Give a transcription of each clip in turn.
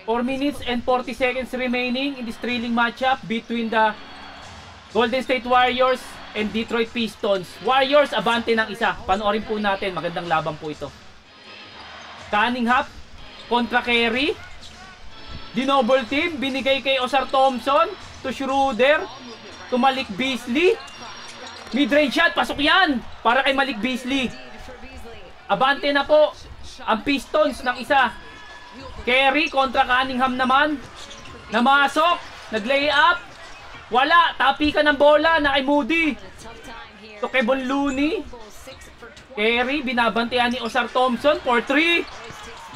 4 minutes and 40 seconds remaining in this thrilling matchup between the Golden State Warriors and Detroit Pistons. Warriors, abante ng isa. Panoorin po natin. Magandang laban po ito. Cunningham kontra Curry. Dinoble team. Binigay kay Osar Thompson to Schroeder. To Malik Beasley. Mid-range shot. Pasok yan. Para kay Malik Beasley. Abante na po ang Pistons ng isa. Curry kontra Cunningham naman. Namasok. Nag-lay up. Wala. Tapi ka ng bola na kay Moody. To Kevon Looney. Curry. Binabantayan ni Osar Thompson for 3.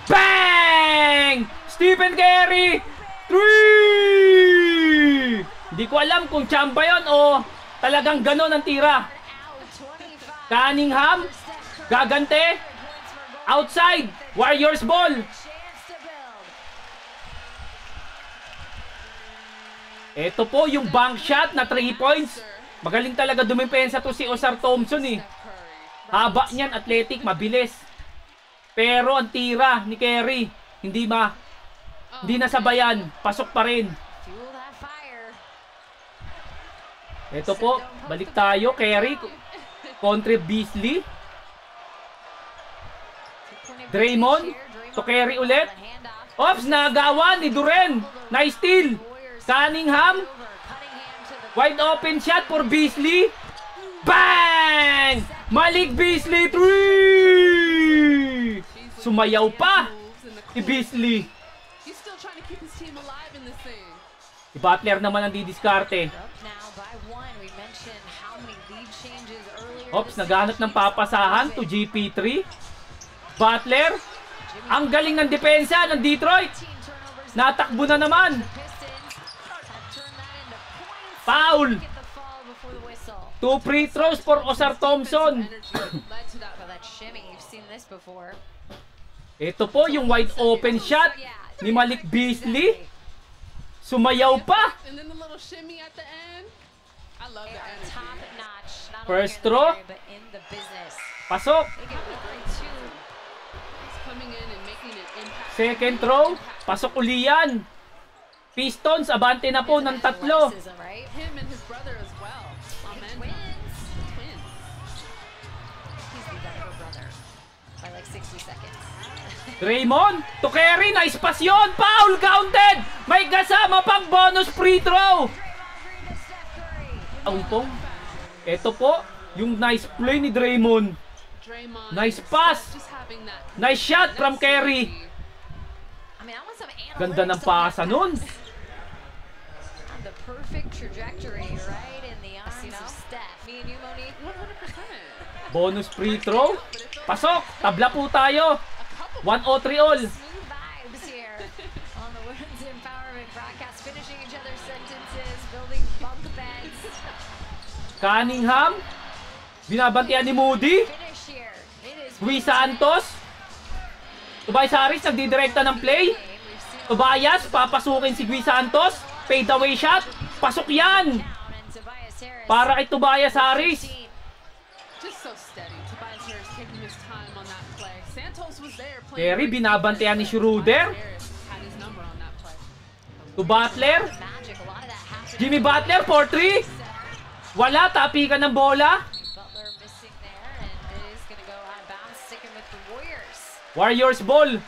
Bang! Stephen Curry. 3! Hindi ko alam kung chamba yun o talagang ganon ang tira. Cunningham. Gagante. Outside. Warriors ball. Ito po yung bank shot na 3 points. Magaling talaga dumipensa to si Osar Thompson eh. Haba niyan, athletic, mabilis. Pero ang tira ni Curry, hindi nasabayan. Pasok pa rin. Ito po, balik tayo. Curry kontra Beasley. Draymond to Curry ulit. Ops, nagawan ni Duren. Nice steal. Cunningham. Wide open shot for Beasley. Bang! Malik Beasley 3! Sumayaw pa si Beasley. Si Butler naman ang didiskarte. Ops, naghanap ng papasahan to GP3. Butler. Ang galing ng depensa ng Detroit. Natakbo na naman. Foul. 2 free throws for Osar Thompson. Ito po yung wide open shot ni Malik Beasley. Sumayaw pa. First throw. Pasok. Second throw. Pasok uli yan. Pistons, abante na po ng 3. Draymond to Curry. Nice pass yun. Foul counted. May kasama pang bonus free throw. Aumpong. Ito po yung nice play ni Draymond. Nice pass. Nice shot from Curry. Ganda ng pasa nun. Bonus free throw. Pasok. Tabla po tayo. 1-0-3 all. Cunningham. Binabantian ni Moody. Luis Santos. Tobias Harris nagdidirekta ng play. Tobias, papasukin si Luis Santos. Fade away shot. Pasok yan. Para kay Tobias Harris. Curry, binabantayan ni Schroeder. To Butler. Jimmy Butler, 4-3. Wala, tapi ka ng bola. Warriors ball.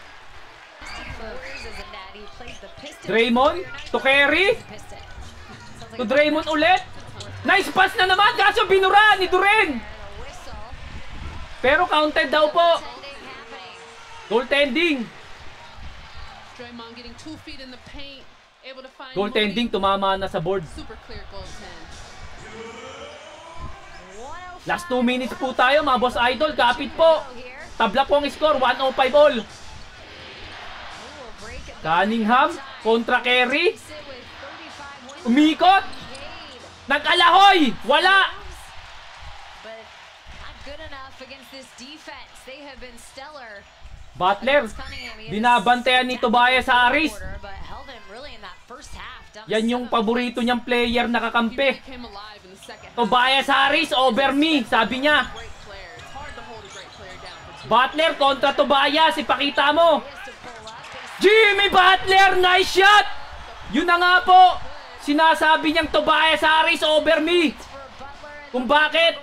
Draymond to Curry. To Draymond ulit. Nice pass na naman, kaso binura ni Duren. Pero counted daw po. Goaltending. Goaltending, tumama na sa board. Last 2 minutes po tayo mga boss idol. Kapit po. Tabla po ang score, 105 all. Cunningham kontra Curry. Umikot. Nag-alahoy. Wala. Butler. Binabantayan ni Tobias Harris. Yan yung paborito niyang player na kakampi. Tobias Harris over me, sabi niya. Butler kontra Tobias, ipakita mo. Jimmy Butler, nice shot! Yun na nga po, sinasabi niyang Tobias Harris over me. Kung bakit?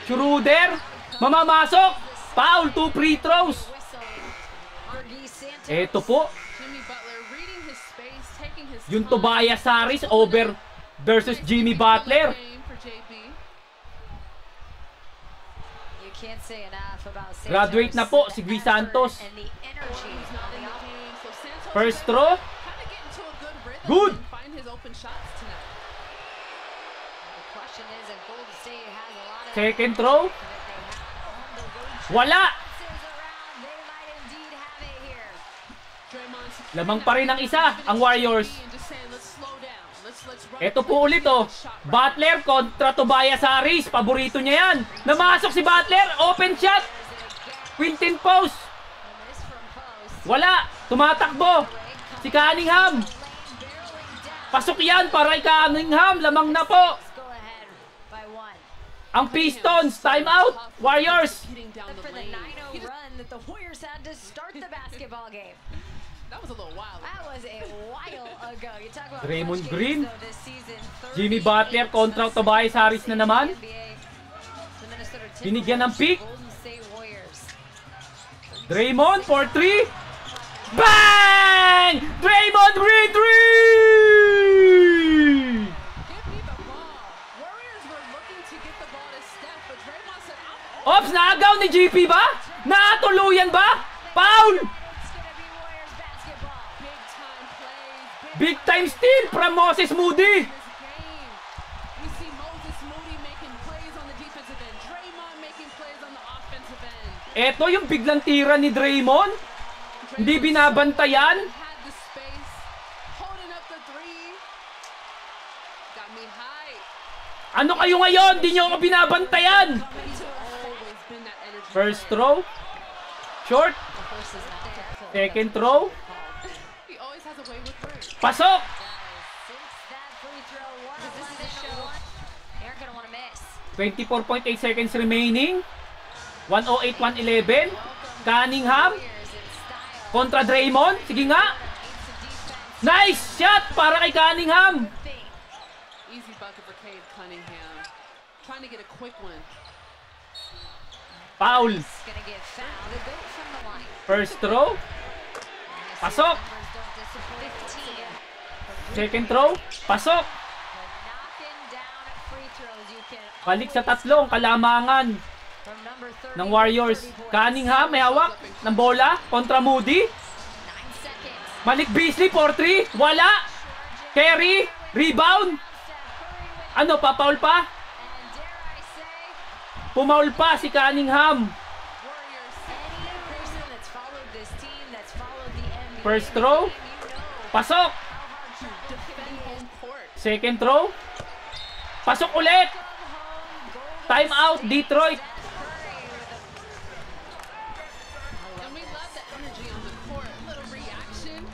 Schroeder, mamamasok. Foul, 2 free throws. Eto po. Yung Tobias Harris over versus Jimmy Butler. Graduate na po si Gui Santos. First throw. Good. Second throw. Wala. Lamang pa rin ang isa, ang Warriors. Ito po ulit oh. Butler kontra Tobias Harris. Paborito niya yan. Namasok si Butler. Open shot. Quintin post. Wala. Tumatakbo. Si Cunningham. Pasok yan para kay Cunningham. Lamang na po. Ang Pistons. Time out. Warriors. That was a little while ago. That was a while ago. You talk about Draymond clutch Green. games, though, this season, Jimmy Butler kontra Tobias Harris na naman. Binigyan ng pick. Draymond for 3. Bang! Draymond Green 3! Give me the ball. Warriors were looking to get the ball to Steph, but Draymond said, I'm Ops, naagaw ni GP ba? Natuluyan ba? Foul! Big time steal from Moses Moody. We see Moses Moody making plays on the defensive end. Draymond making plays on the offensive end. Eto yung biglang tira ni Draymond. Hindi binabantayan. Had the space, holding up the three. Got me high. Ano kayo ngayon? Hindi nyo ako binabantayan. Always been that energy. First throw. Short. Second throw. He always has a way with words. Pasok. 24.8 seconds remaining. 108-111. Cunningham kontra Draymond. Sige nga. Nice shot para kay Cunningham. Easy bucket for Cade Cunningham. Trying to get a quick one. Foul. First throw. Pasok. Second throw. Pasok. Balik sa tatlong kalamangan ng Warriors. Cunningham may hawak ng bola kontra Moody. Malik Beasley for 3. Wala. Kerry. Rebound. Ano, papaul pa? Pumaul pa si Cunningham. First throw. Pasok. Second throw. Pasok ulit. Time out, Detroit. And we love the energy on the court. A little reaction.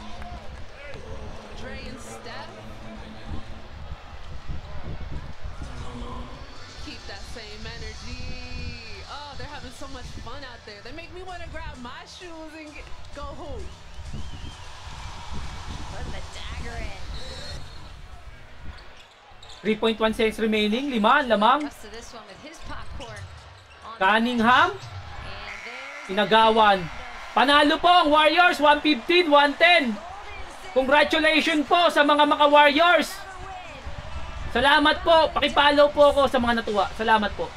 Dre and Steph. Keep that same energy. Oh, they're having so much fun out there. They make me want to grab my shoes and go hoop. Put the dagger in. 3.1 seconds remaining. 5 lamang. Rest of this one with his popcorn on the Cunningham. bench. And there's Inagawan. Panalo po ang Warriors. 115-110. Congratulations po sa mga Warriors. Salamat po. Pakipollow po ako sa mga natuwa. Salamat po.